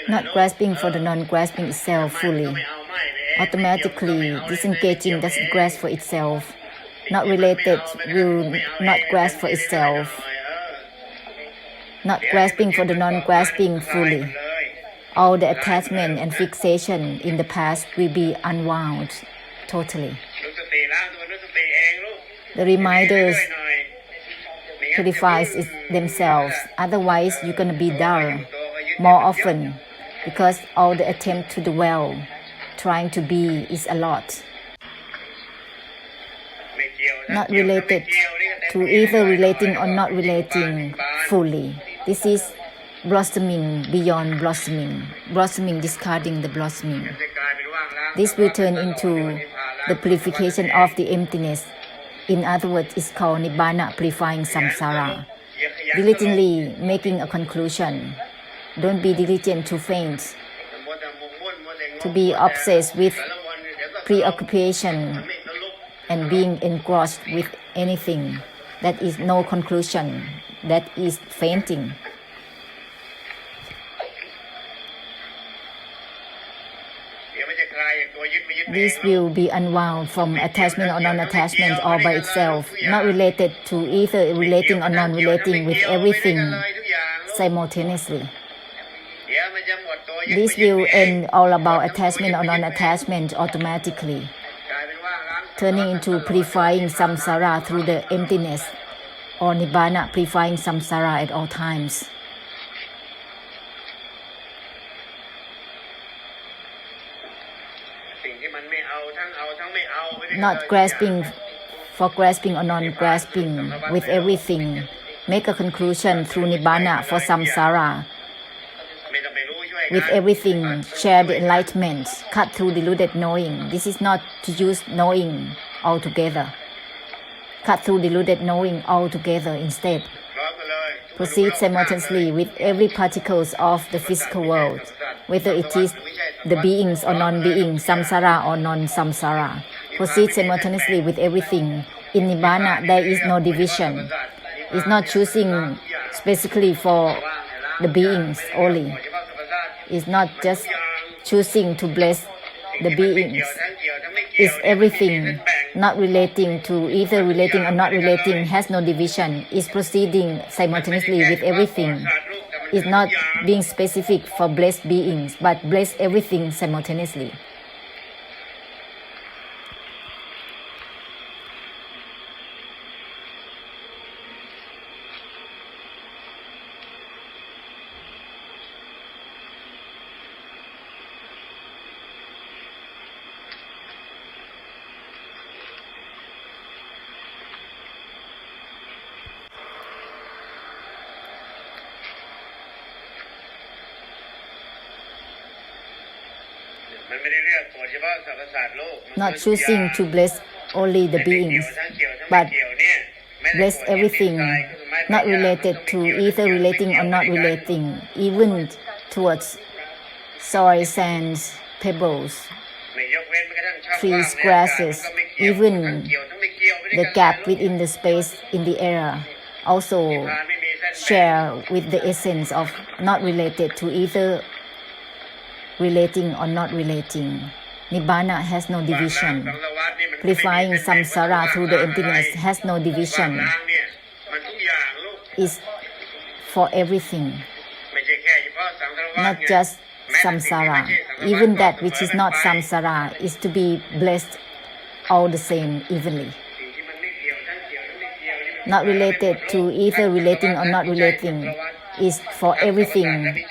not grasping for the non-grasping itself fully, automatically disengaging doesn't grasp for itself, not related will not grasp for itself, not grasping for the non-grasping fully. All the attachment and fixation in the past will be unwound totally. The reminders purifies themselves, otherwise you're going to be dull more often because all the attempt to dwell, trying to be is a lot. Not related to either relating or not relating fully. This is blossoming beyond blossoming, blossoming discarding the blossoming. This will turn into the purification of the emptiness. In other words, it's called Nibbana, purifying samsara. Diligently making a conclusion. Don't be diligent to faint, to be obsessed with preoccupation and being engrossed with anything. That is no conclusion. That is fainting. This will be unwound from attachment or non-attachment all by itself, not related to either relating or non-relating with everything simultaneously. This will end all about attachment or non-attachment automatically, turning into purifying samsara through the emptiness, or Nibbana, purifying samsara at all times. Not grasping for grasping or non-grasping with everything. Make a conclusion through Nibbana for samsara. With everything, share the enlightenment, cut through deluded knowing. This is not to use knowing altogether. Cut through deluded knowing altogether instead. Proceed simultaneously with every particles of the physical world, whether it is the beings or non-beings, samsara or non-samsara. Proceed simultaneously with everything. In Nibbana, there is no division. It's not choosing specifically for the beings only. It's not just choosing to bless the beings. It's everything, not relating to either relating or not relating, has no division. It's proceeding simultaneously with everything. It's not being specific for blessed beings, but bless everything simultaneously. Not choosing to bless only the beings, but bless everything, not related to either relating or not relating, even towards soil, sands, pebbles, trees, grasses, even the gap within the space in the air. Also share with the essence of not related to either relating or not relating. Nibbana has no division. Purifying samsara through the emptiness has no division. It's for everything, not just samsara. Even that which is not samsara is to be blessed all the same evenly. Not related to either relating or not relating is for everything,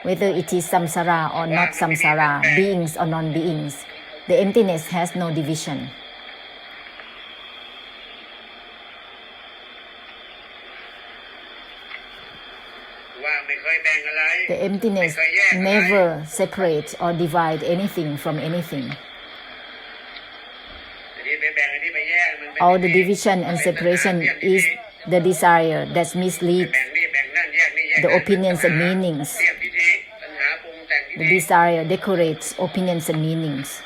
whether it is samsara or not samsara, beings or non-beings. The emptiness has no division. The emptiness never separates or divides anything from anything. All the division and separation is the desire that misleads the opinions and meanings. The desire decorates opinions and meanings.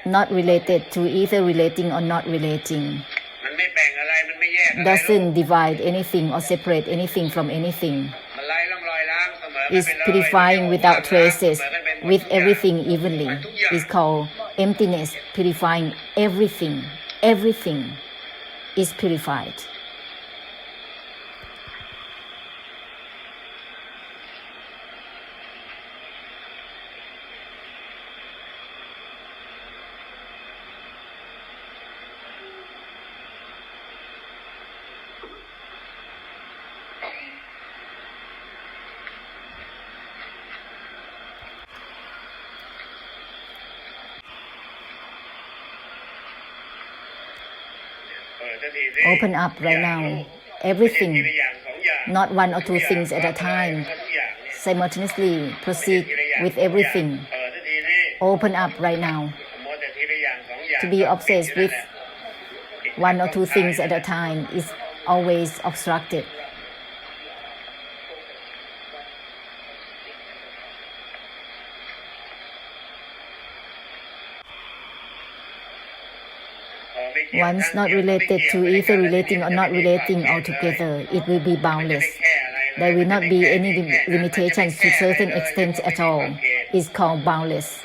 not related to either relating or not relating, doesn't divide anything or separate anything from anything, is purifying without traces, with everything evenly, is called emptiness, purifying everything. Everything is purified. Open up right now. Everything, not one or two things at a time. Simultaneously proceed with everything. Open up right now. To be obsessed with one or two things at a time is always obstructed. Once not related to either relating or not relating altogether, it will be boundless. There will not be any limitations to certain extent at all. It's called boundless.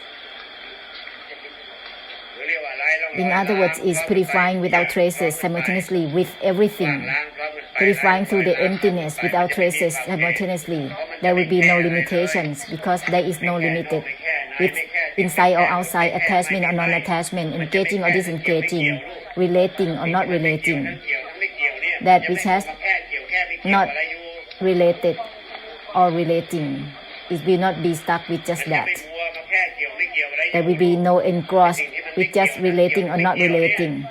In other words, it's purifying without traces simultaneously with everything. Purifying through the emptiness without traces simultaneously. There will be no limitations because there is no limited. With inside or outside, attachment or non-attachment, engaging or disengaging, relating or not relating. That which has not related or relating, it will not be stuck with just that. There will be no engrossed with just relating or not relating.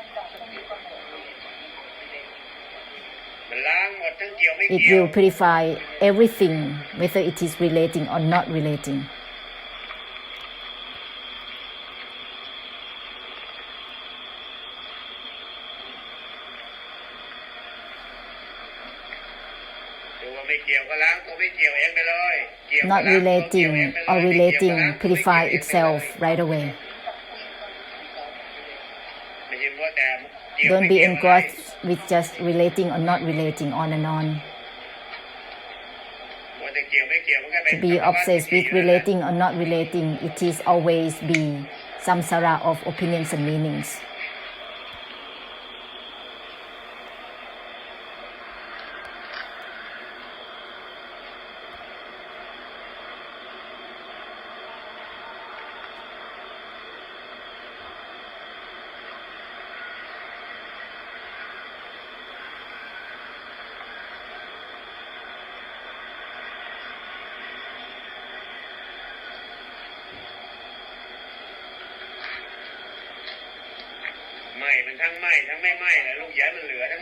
It will purify everything, whether it is relating or not relating. Not relating or relating purify itself right away. Don't be engrossed with just relating or not relating on and on. To be obsessed with relating or not relating, it is always be samsara of opinions and meanings.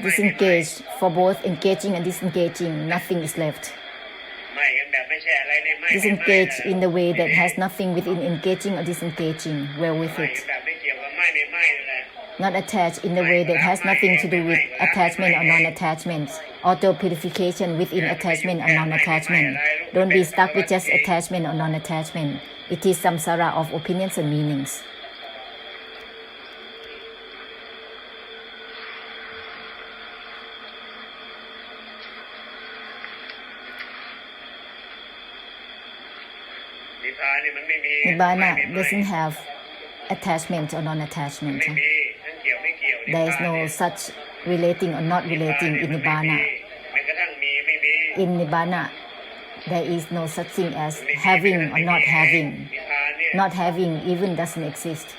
Disengage. For both engaging and disengaging, nothing is left. Disengage in the way that has nothing within engaging or disengaging, well with it. Not attached in the way that has nothing to do with attachment or non-attachment. Auto-purification within attachment or non-attachment. Don't be stuck with just attachment or non-attachment. It is samsara of opinions and meanings. Nibbana doesn't have attachment or non-attachment. There is no such relating or not relating in Nibbana. In Nibbana, there is no such thing as having or not having. Not having even doesn't exist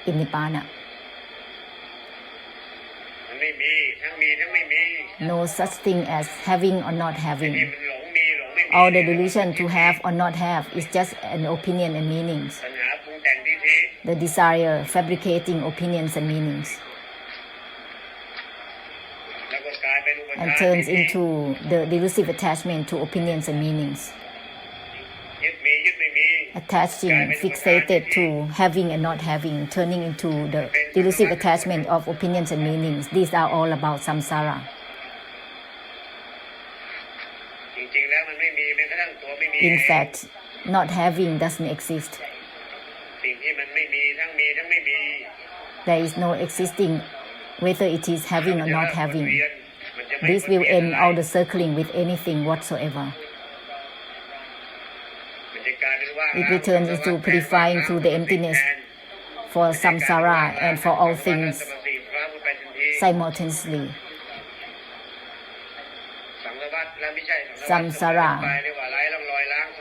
in Nibbana. No such thing as having or not having. All the delusion to have or not have is just an opinion and meanings. The desire fabricating opinions and meanings. And turns into the delusive attachment to opinions and meanings. Attaching, fixated to having and not having, turning into the delusive attachment of opinions and meanings. These are all about samsara. In fact, not having doesn't exist. There is no existing, whether it is having or not having. This will end all the circling with anything whatsoever. It returns into purifying through the emptiness for samsara and for all things simultaneously. Samsara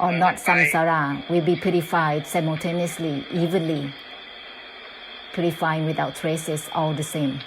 or not samsara will be purified simultaneously, evenly, purifying without traces, all the same.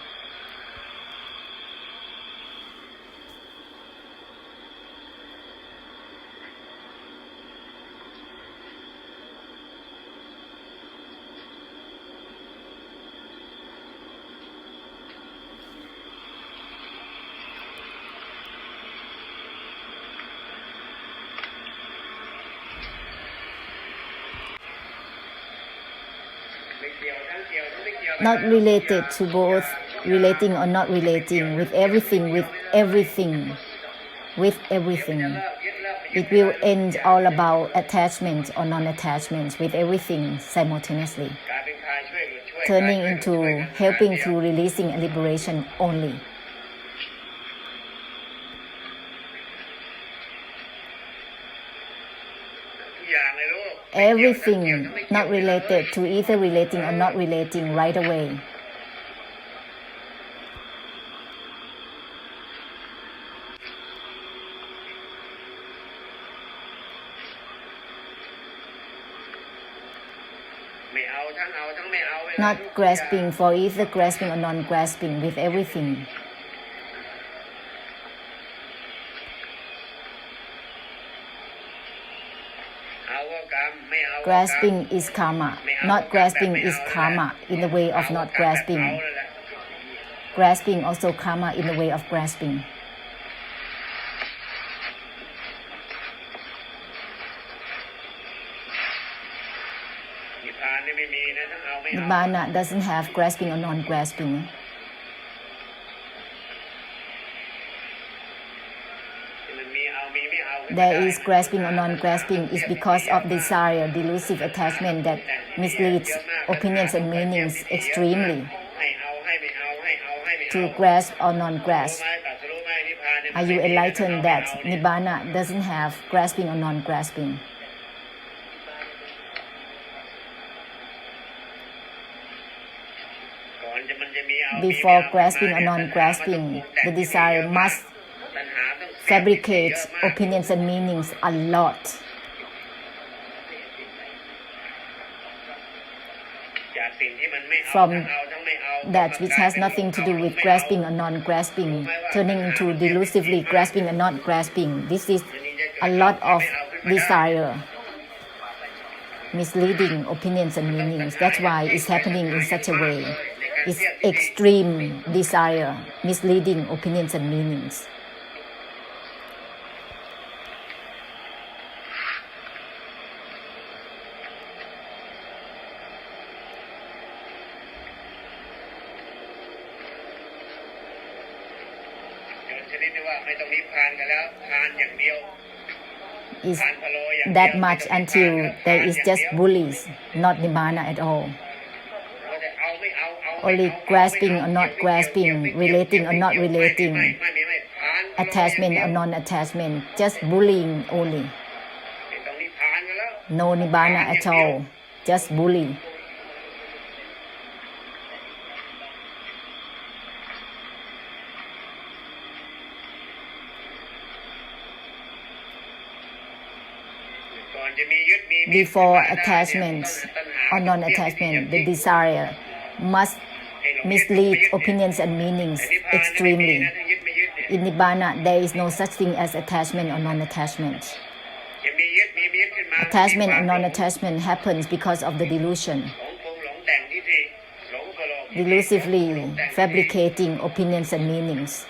Not related to both, relating or not relating, with everything, with everything, with everything. It will end all about attachment or non-attachment with everything simultaneously, turning into helping through releasing and liberation only. Everything not related to either relating or not relating right away. Not grasping for either grasping or non-grasping with everything. Grasping is karma. Not grasping is karma in the way of not grasping. Grasping also karma in the way of grasping. Nibbana doesn't have grasping or non-grasping. There is grasping or non-grasping is because of desire, delusive attachment that misleads opinions and meanings extremely. To grasp or non-grasp. Are you enlightened that Nibbana doesn't have grasping or non-grasping? Before grasping or non-grasping, the desire must fabricate opinions and meanings a lot. From that which has nothing to do with grasping or non-grasping, turning into delusively grasping and not grasping. This is a lot of desire, misleading opinions and meanings. That's why it's happening in such a way. It's extreme desire, misleading opinions and meanings. Is that much until there is just bullies, not Nibbana at all. Only grasping or not grasping, relating or not relating, attachment or non-attachment, just bullying only. No Nibbana at all, just bully. Before attachment or non-attachment, the desire must mislead opinions and meanings extremely. In Nibbana, there is no such thing as attachment or non-attachment. Attachment and non-attachment happens because of the delusion. Delusively fabricating opinions and meanings.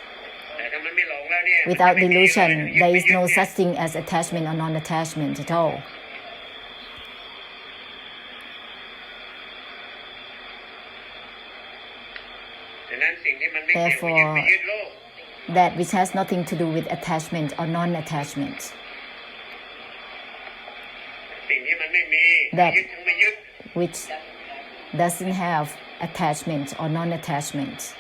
Without delusion, there is no such thing as attachment or non-attachment at all. Therefore, that which has nothing to do with attachment or non-attachment, that which doesn't have attachment or non-attachment.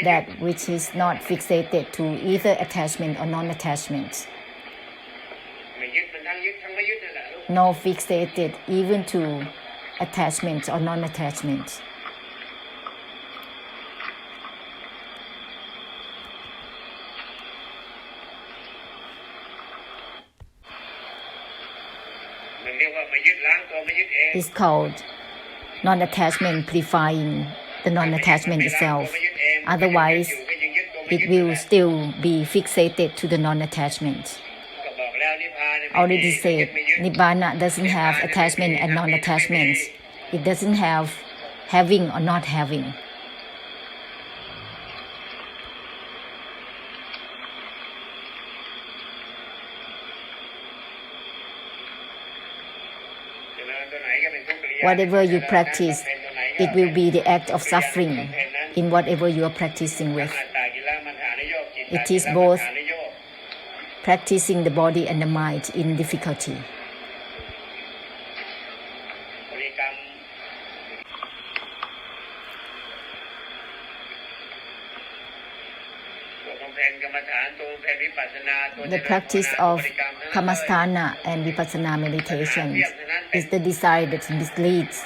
That which is not fixated to either attachment or non-attachment. No fixated even to attachment or non-attachment. It's called non-attachment purifying the non-attachment itself. Otherwise, it will still be fixated to the non-attachment. Already said, Nibbana doesn't have attachment and non-attachments. It doesn't have having or not having. Whatever you practice, it will be the act of suffering in whatever you are practicing with. It is both practicing the body and the mind in difficulty. The practice of Kamasthana and Vipassana meditation is the desire that misleads.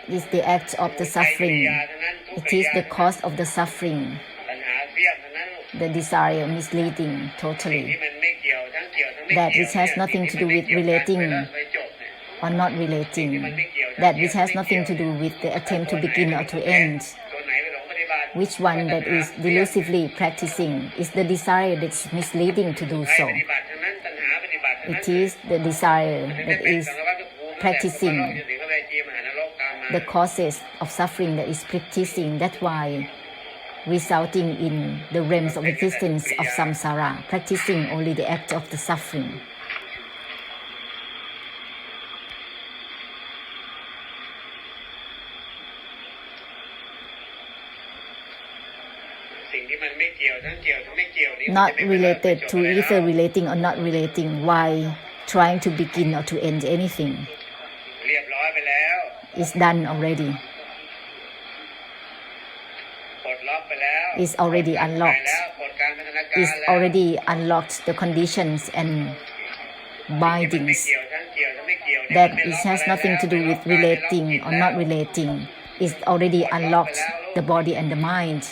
It is the act of the suffering. It is the cause of the suffering. The desire misleading totally. That which has nothing to do with relating or not relating. That which has nothing to do with the attempt to begin or to end. Which one that is delusively practicing is the desire that's misleading to do so. It is the desire that is practicing the causes of suffering that is practicing. That's why resulting in the realms of existence of samsara, practicing only the act of the suffering. Not related to either relating or not relating, why trying to begin or to end anything. It's done already. It's already unlocked. It's already unlocked the conditions and bindings. That it has nothing to do with relating or not relating. It's already unlocked the body and the mind.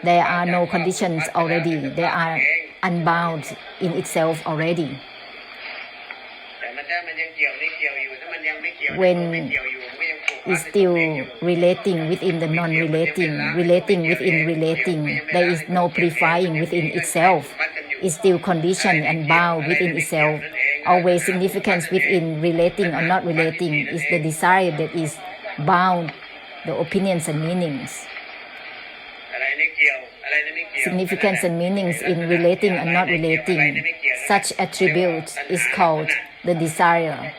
There are no conditions already. They are unbound in itself already. When it's still relating within the non-relating, relating within relating, there is no purifying within itself. It's still conditioned and bound within itself. Always significance within relating or not relating is the desire that is bound, the opinions and meanings. Significance and meanings in relating and not relating. Such attributes is called the desire.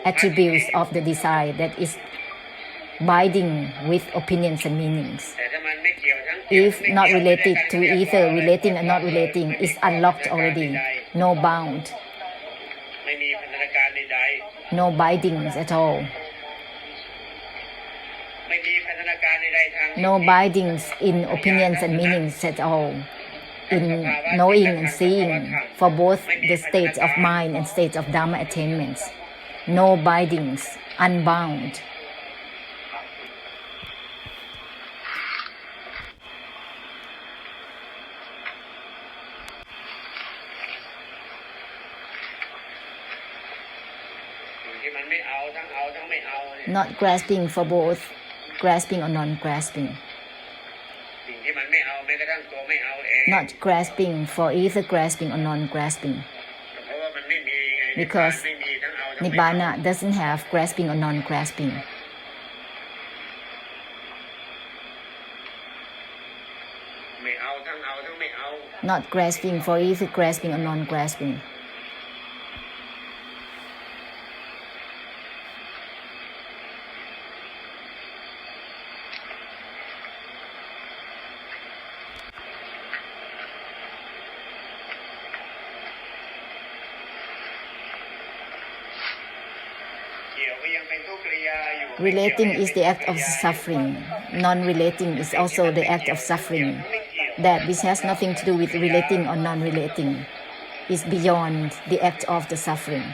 Attributes of the desire that is binding with opinions and meanings. If not related to either relating and not relating, is unlocked already. No bound. No bindings at all. No bindings in opinions and meanings at all. In knowing and seeing for both the states of mind and states of Dhamma attainments. No bindings, unbound. Not grasping for both, grasping or non-grasping. Not grasping for either grasping or non-grasping. Because Nibbana doesn't have grasping or non-grasping. Not grasping for either grasping or non-grasping. Relating is the act of suffering. Non-relating is also the act of suffering. That which has nothing to do with relating or non-relating is beyond the act of the suffering.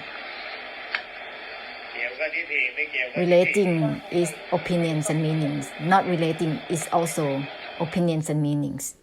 Relating is opinions and meanings. Not relating is also opinions and meanings.